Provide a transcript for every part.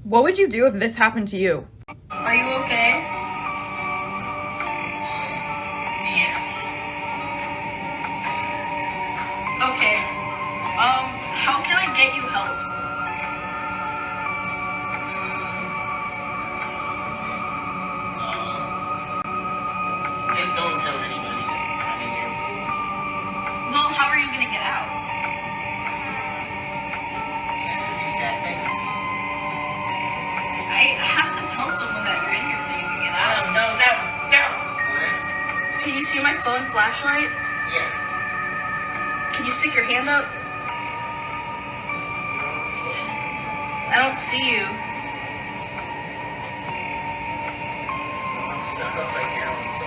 What would you do if this happened to you? Are you okay? Okay. How can I get you help? Don't tell anybody I'm in here. Well, how are you gonna get out? Tactics. I have to tell someone that you're in here so you can get out. No. What? Can you see my phone flashlight? Yeah. Can you stick your hand up? I don't see you. I'm stuck upside down, so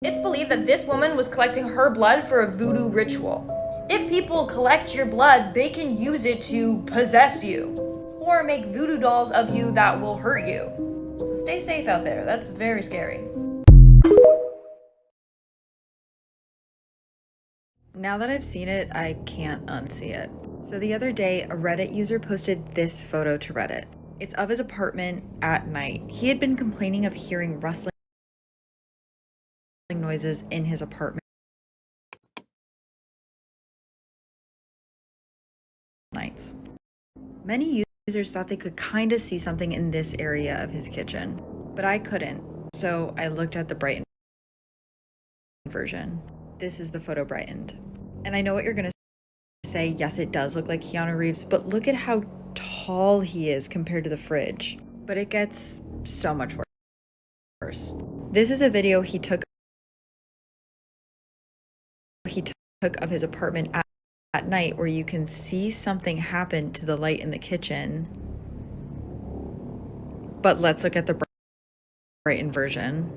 It's believed that this woman was collecting her blood for a voodoo ritual. If people collect your blood, they can use it to possess you or make voodoo dolls of you that will hurt you. So stay safe out there. That's very scary. Now that I've seen it, I can't unsee it. So the other day, a Reddit user posted this photo to Reddit. It's of his apartment at night. He had been complaining of hearing rustling noises in his apartment nights. Many users thought they could kind of see something in this area of his kitchen, but I couldn't. So I looked at the brightened version. This is the photo brightened. And I know what you're gonna say, yes, it does look like Keanu Reeves, but look at how tall he is compared to the fridge. But it gets so much worse. This is a video he took of his apartment at night where you can see something happen to the light in the kitchen. But let's look at the brightened version.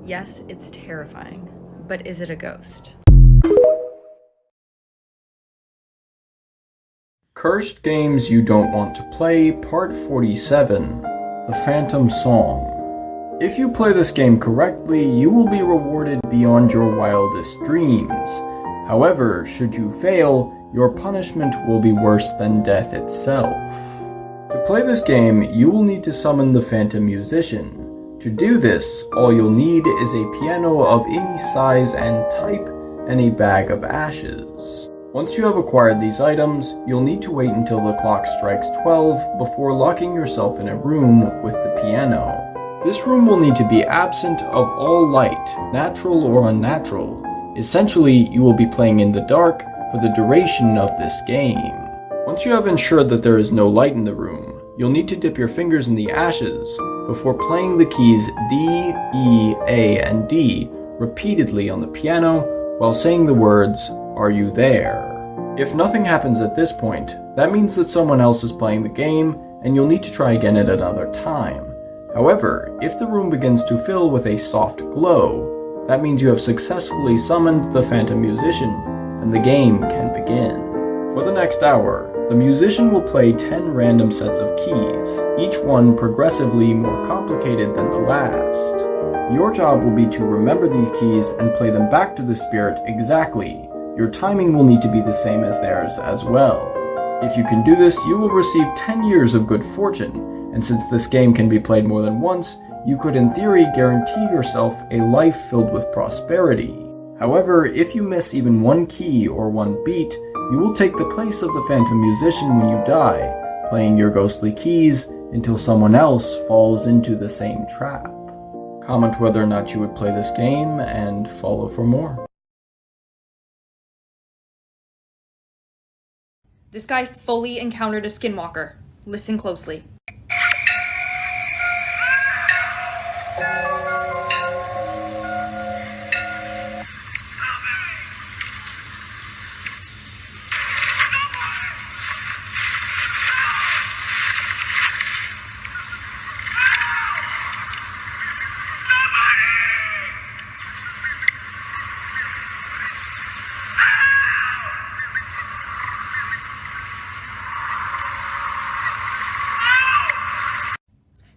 Yes, it's terrifying, but is it a ghost? Cursed Games You Don't Want to Play, Part 47, The Phantom Song. If you play this game correctly, you will be rewarded beyond your wildest dreams. However, should you fail, your punishment will be worse than death itself. To play this game, you will need to summon the Phantom Musician. To do this, all you'll need is a piano of any size and type and a bag of ashes. Once you have acquired these items, you'll need to wait until the clock strikes 12 before locking yourself in a room with the piano. This room will need to be absent of all light, natural or unnatural. Essentially, you will be playing in the dark for the duration of this game. Once you have ensured that there is no light in the room, you'll need to dip your fingers in the ashes before playing the keys D, E, A, and D repeatedly on the piano while saying the words, "Are you there?" If nothing happens at this point, that means that someone else is playing the game and you'll need to try again at another time. However, if the room begins to fill with a soft glow, that means you have successfully summoned the Phantom Musician and the game can begin. For the next hour, the musician will play 10 random sets of keys, each one progressively more complicated than the last. Your job will be to remember these keys and play them back to the spirit exactly. Your timing will need to be the same as theirs as well. If you can do this, you will receive 10 years of good fortune, and since this game can be played more than once, you could in theory guarantee yourself a life filled with prosperity. However, if you miss even one key or one beat, you will take the place of the Phantom Musician when you die, playing your ghostly keys until someone else falls into the same trap. Comment whether or not you would play this game, and follow for more. This guy fully encountered a skinwalker. Listen closely.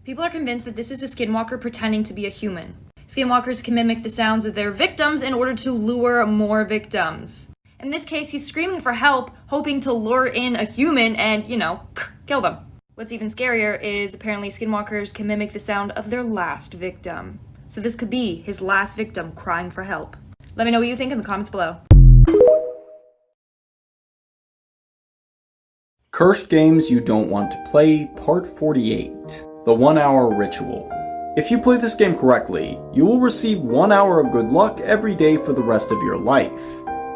People are convinced that this is a skinwalker pretending to be a human. Skinwalkers can mimic the sounds of their victims in order to lure more victims. In this case, he's screaming for help, hoping to lure in a human and, kill them. What's even scarier is apparently skinwalkers can mimic the sound of their last victim. So this could be his last victim crying for help. Let me know what you think in the comments below. Cursed Games You Don't Want to Play, Part 48, The 1 Hour Ritual. If you play this game correctly, you will receive 1 hour of good luck every day for the rest of your life.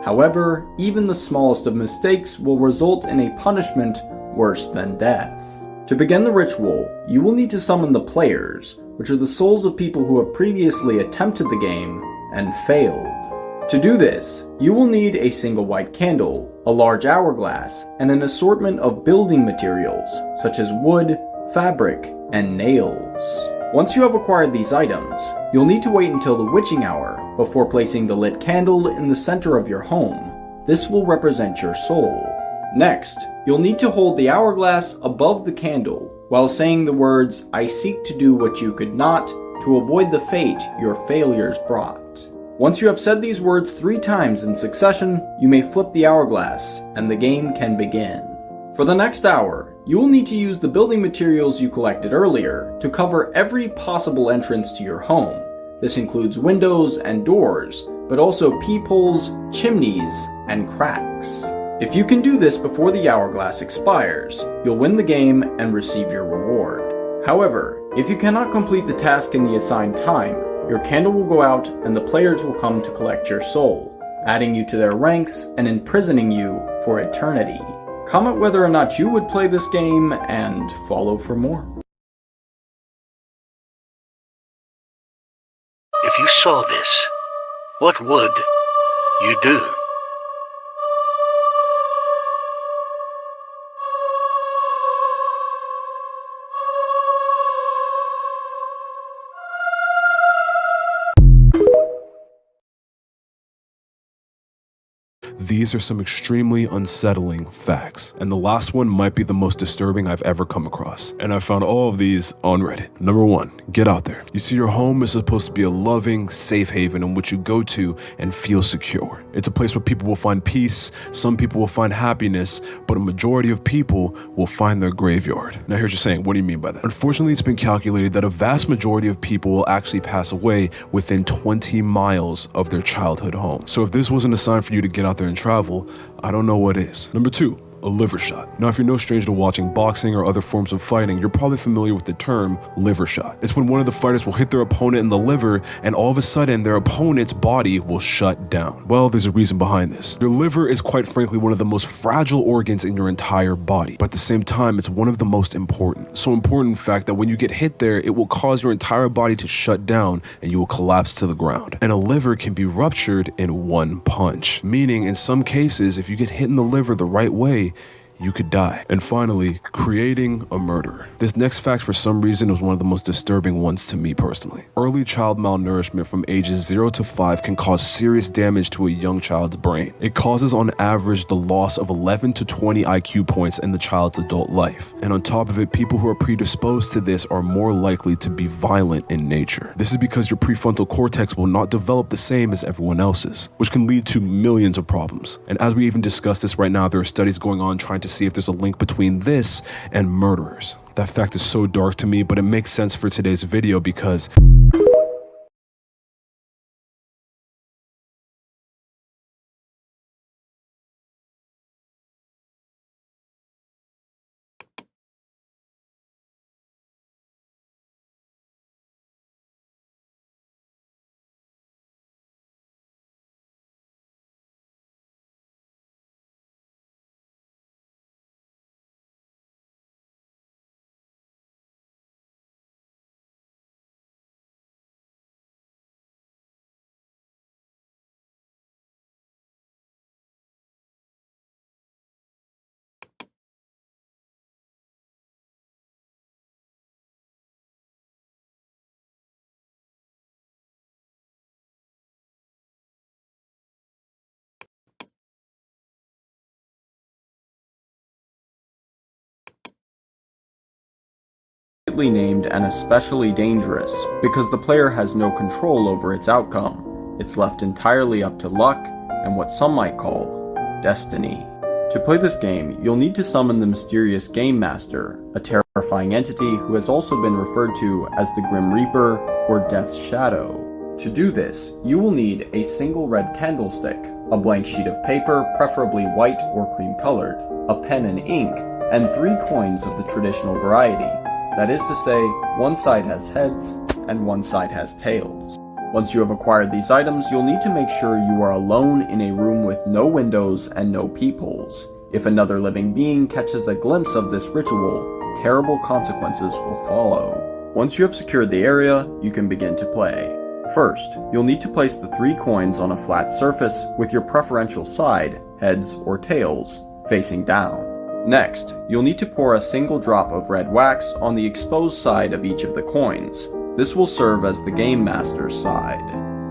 However, even the smallest of mistakes will result in a punishment worse than death. To begin the ritual, you will need to summon the players, which are the souls of people who have previously attempted the game and failed. To do this, you will need a single white candle, a large hourglass, and an assortment of building materials, such as wood, fabric, and nails. Once you have acquired these items, you'll need to wait until the witching hour before placing the lit candle in the center of your home. This will represent your soul. Next, you'll need to hold the hourglass above the candle while saying the words, "I seek to do what you could not," to avoid the fate your failures brought. Once you have said these words 3 times in succession, you may flip the hourglass, and the game can begin. For the next hour, you will need to use the building materials you collected earlier to cover every possible entrance to your home. This includes windows and doors, but also peepholes, chimneys, and cracks. If you can do this before the hourglass expires, you'll win the game and receive your reward. However, if you cannot complete the task in the assigned time, your candle will go out and the players will come to collect your soul, adding you to their ranks and imprisoning you for eternity. Comment whether or not you would play this game and follow for more. If you saw this, what would you do? These are some extremely unsettling facts, and the last one might be the most disturbing I've ever come across. And I found all of these on Reddit. Number 1, get out there. You see, your home is supposed to be a loving, safe haven in which you go to and feel secure. It's a place where people will find peace, some people will find happiness, but a majority of people will find their graveyard. Now here's your saying, what do you mean by that? Unfortunately, it's been calculated that a vast majority of people will actually pass away within 20 miles of their childhood home. So if this wasn't a sign for you to get out there and travel, I don't know what is. Number 2, a liver shot. Now, if you're no stranger to watching boxing or other forms of fighting, you're probably familiar with the term liver shot. It's when one of the fighters will hit their opponent in the liver and all of a sudden their opponent's body will shut down. Well, there's a reason behind this. Your liver is quite frankly one of the most fragile organs in your entire body, but at the same time, it's one of the most important. So important, in fact, that when you get hit there, it will cause your entire body to shut down and you will collapse to the ground. And a liver can be ruptured in one punch, meaning in some cases, if you get hit in the liver the right way, you could die. And finally, creating a murderer. This next fact, for some reason, was one of the most disturbing ones to me personally. Early child malnourishment from ages 0 to 5 can cause serious damage to a young child's brain. It causes on average the loss of 11 to 20 IQ points in the child's adult life. And on top of it, people who are predisposed to this are more likely to be violent in nature. This is because your prefrontal cortex will not develop the same as everyone else's, which can lead to millions of problems. And as we even discussed this right now, there are studies going on trying to see if there's a link between this and murderers. That fact is so dark to me, but it makes sense for today's video because appropriately named and especially dangerous because the player has no control over its outcome. It's left entirely up to luck and what some might call destiny. To play this game, you'll need to summon the mysterious Game Master, a terrifying entity who has also been referred to as the Grim Reaper or Death's Shadow. To do this, you will need a single red candlestick, a blank sheet of paper, preferably white or cream colored, a pen and ink, and 3 coins of the traditional variety. That is to say, one side has heads and one side has tails. Once you have acquired these items, you'll need to make sure you are alone in a room with no windows and no peepholes. If another living being catches a glimpse of this ritual, terrible consequences will follow. Once you have secured the area, you can begin to play. First, you'll need to place the 3 coins on a flat surface with your preferential side, heads or tails, facing down. Next, you'll need to pour a single drop of red wax on the exposed side of each of the coins. This will serve as the Game Master's side.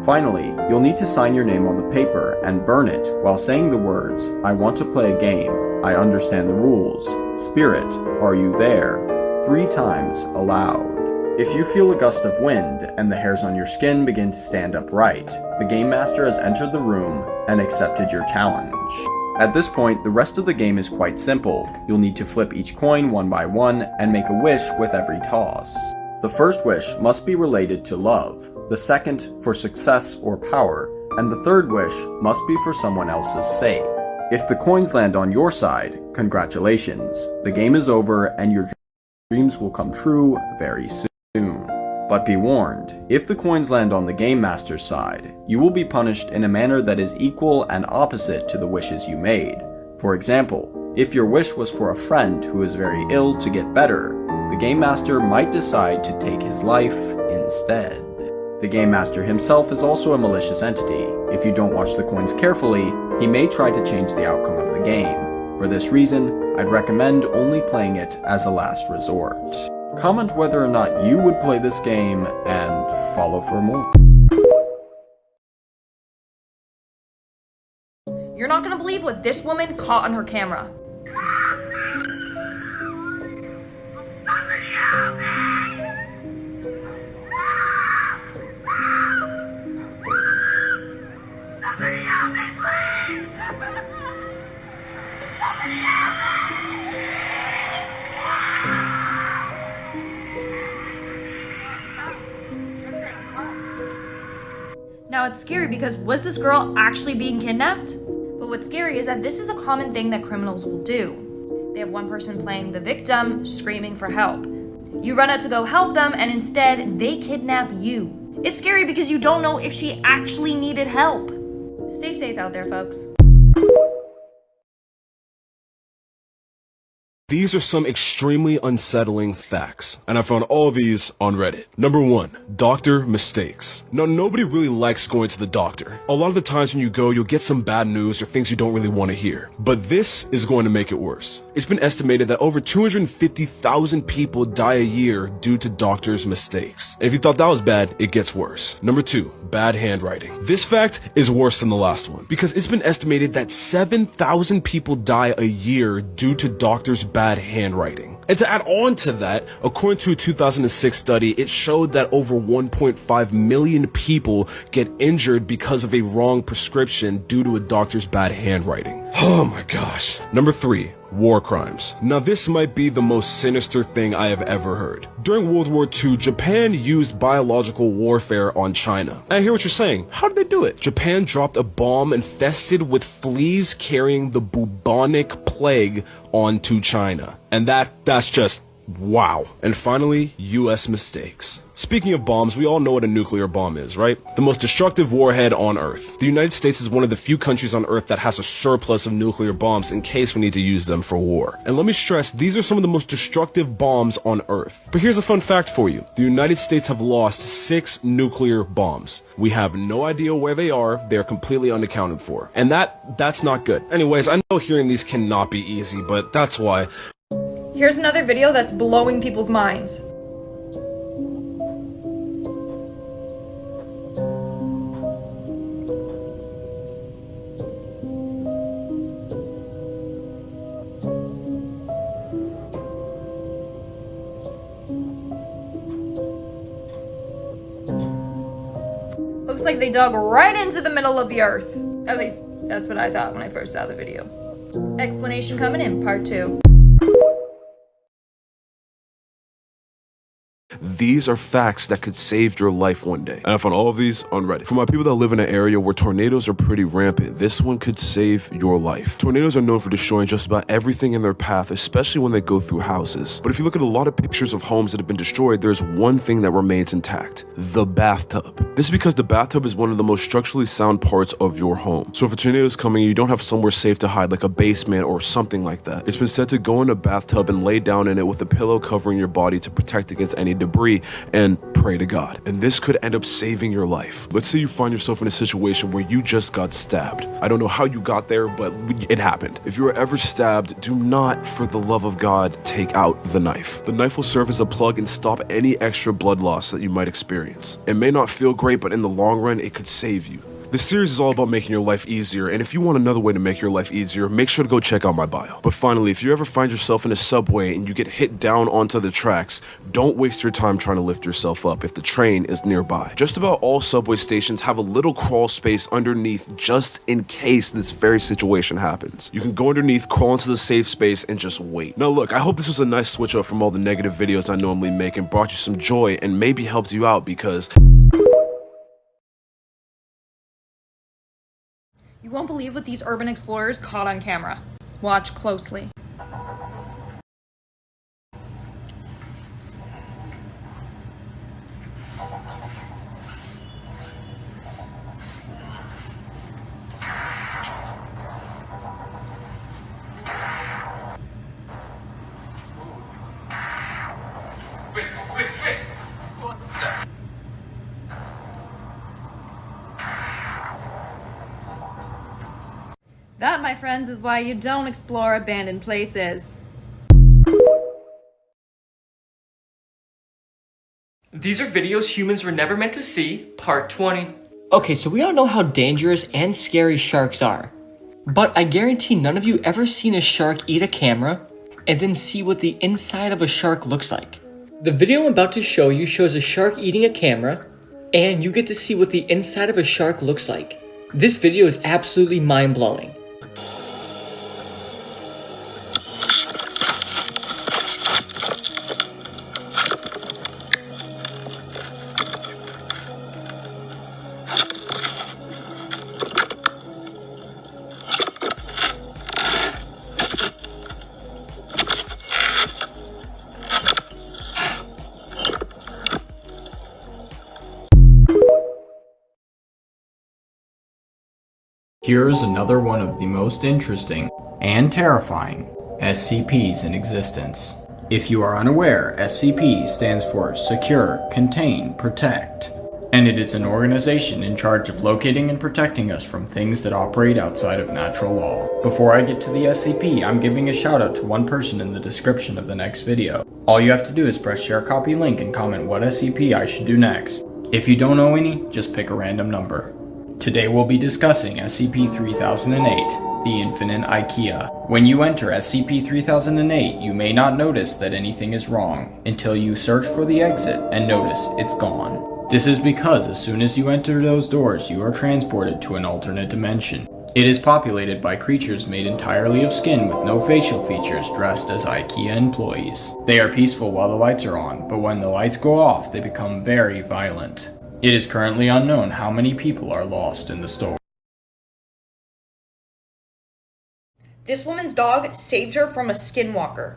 Finally, you'll need to sign your name on the paper and burn it while saying the words, "I want to play a game, I understand the rules, Spirit, are you there?" 3 times aloud. If you feel a gust of wind and the hairs on your skin begin to stand upright, the Game Master has entered the room and accepted your challenge. At this point, the rest of the game is quite simple. You'll need to flip each coin one by one and make a wish with every toss. The first wish must be related to love, the second for success or power, and the third wish must be for someone else's sake. If the coins land on your side, congratulations, the game is over and your dreams will come true very soon. But be warned, if the coins land on the Game Master's side, you will be punished in a manner that is equal and opposite to the wishes you made. For example, if your wish was for a friend who is very ill to get better, the Game Master might decide to take his life instead. The Game Master himself is also a malicious entity. If you don't watch the coins carefully, he may try to change the outcome of the game. For this reason, I'd recommend only playing it as a last resort. Comment whether or not you would play this game, and follow for more. You're not gonna believe what this woman caught on her camera. Now it's scary because was this girl actually being kidnapped? But what's scary is that this is a common thing that criminals will do. They have one person playing the victim, screaming for help. You run out to go help them, and instead, they kidnap you. It's scary because you don't know if she actually needed help. Stay safe out there, folks. These are some extremely unsettling facts, and I found all of these on Reddit. Number 1, doctor mistakes. Now, nobody really likes going to the doctor. A lot of the times when you go, you'll get some bad news or things you don't really want to hear. But this is going to make it worse. It's been estimated that over 250,000 people die a year due to doctors' mistakes. And if you thought that was bad, it gets worse. Number 2, bad handwriting. This fact is worse than the last one, because it's been estimated that 7,000 people die a year due to doctors' bad handwriting. And to add on to that, according to a 2006 study, it showed that over 1.5 million people get injured because of a wrong prescription due to a doctor's bad handwriting. Oh my gosh. Number 3, war crimes. Now this might be the most sinister thing I have ever heard. During World War II, Japan used biological warfare on China. And I hear what you're saying. How did they do it? Japan dropped a bomb infested with fleas carrying the bubonic plague onto China. And that's just wow. And finally, US mistakes. Speaking of bombs, we all know what a nuclear bomb is, right? The most destructive warhead on Earth. The United States is one of the few countries on Earth that has a surplus of nuclear bombs in case we need to use them for war. And let me stress, these are some of the most destructive bombs on Earth. But here's a fun fact for you. The United States have lost 6 nuclear bombs. We have no idea where they are. They're completely unaccounted for. And that's not good. Anyways, I know hearing these cannot be easy, but that's why. Here's another video that's blowing people's minds. looks like they dug right into the middle of the earth. At least, that's what I thought when I first saw the video. Explanation coming in, part 2. These are facts that could save your life one day. And I found all of these on Reddit. For my people that live in an area where tornadoes are pretty rampant, this one could save your life. Tornadoes are known for destroying just about everything in their path, especially when they go through houses. But if you look at a lot of pictures of homes that have been destroyed, there's one thing that remains intact: the bathtub. This is because the bathtub is one of the most structurally sound parts of your home. So if a tornado is coming, you don't have somewhere safe to hide, like a basement or something like that. It's been said to go in a bathtub and lay down in it with a pillow covering your body to protect against any debris and pray to God. And this could end up saving your life. Let's say you find yourself in a situation where you just got stabbed. I don't know how you got there, but it happened. If you were ever stabbed, do not, for the love of God, take out the knife. The knife will serve as a plug and stop any extra blood loss that you might experience. It may not feel great, but in the long run, it could save you. This series is all about making your life easier, and if you want another way to make your life easier, make sure to go check out my bio. But finally, if you ever find yourself in a subway and you get hit down onto the tracks, don't waste your time trying to lift yourself up if the train is nearby. Just about all subway stations have a little crawl space underneath just in case this very situation happens. You can go underneath, crawl into the safe space, and just wait. Now look, I hope this was a nice switch up from all the negative videos I normally make and brought you some joy and maybe helped you out, because You won't believe what these urban explorers caught on camera. Watch closely. That, my friends, is why you don't explore abandoned places. These are videos humans were never meant to see, part 20. Okay, so we all know how dangerous and scary sharks are. But I guarantee none of you ever seen a shark eat a camera and then see what the inside of a shark looks like. The video I'm about to show you shows a shark eating a camera, and you get to see what the inside of a shark looks like. This video is absolutely mind-blowing. Here is another one of the most interesting and terrifying SCPs in existence. If you are unaware, SCP stands for Secure, Contain, Protect, and it is an organization in charge of locating and protecting us from things that operate outside of natural law. Before I get to the SCP, I'm giving a shout out to one person in the description of the next video. All you have to do is press share copy link and comment what SCP I should do next. If you don't know any, just pick a random number. Today we'll be discussing SCP-3008, the Infinite IKEA. When you enter SCP-3008, you may not notice that anything is wrong until you search for the exit and notice it's gone. This is because as soon as you enter those doors, you are transported to an alternate dimension. It is populated by creatures made entirely of skin with no facial features, dressed as IKEA employees. They are peaceful while the lights are on, but when the lights go off, they become very violent. It is currently unknown how many people are lost in the store. This woman's dog saved her from a skinwalker.